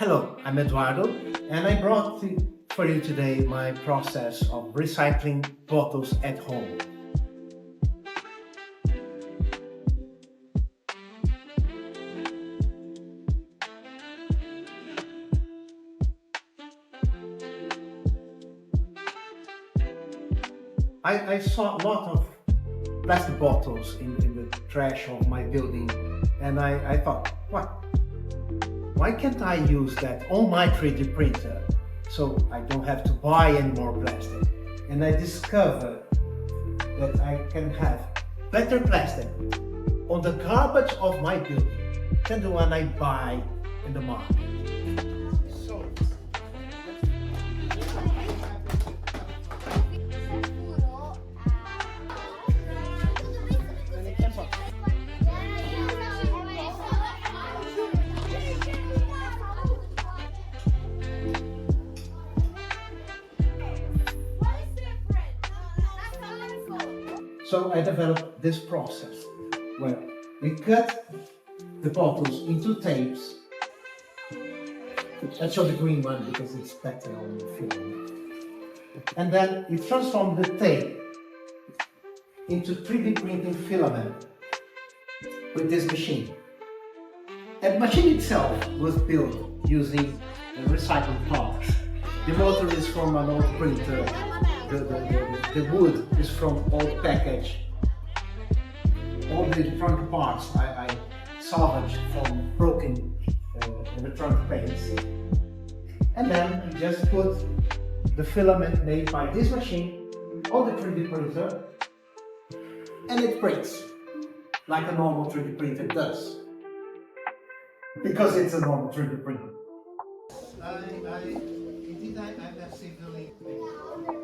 Hello, I'm Eduardo, and I brought for you today my process of recycling bottles at home. I saw a lot of plastic bottles in the trash of my building, and I thought, why can't I use that on my 3D printer so I don't have to buy any more plastic? And I discovered that I can have better plastic on the garbage of my building than the one I buy in the market. So, So I developed this process where we cut the bottles into tapes. I show the green one because it's better on the film. And then we transform the tape into 3D printing filament with this machine. And the machine itself was built using recycled parts. The motor is from an old printer. The wood is from old package. All the electronic parts I salvaged from broken electronic paints. And then you just put the filament made by this machine on the 3D printer, and it prints like a normal 3D printer does, because it's a normal 3D printer. I have seen the link.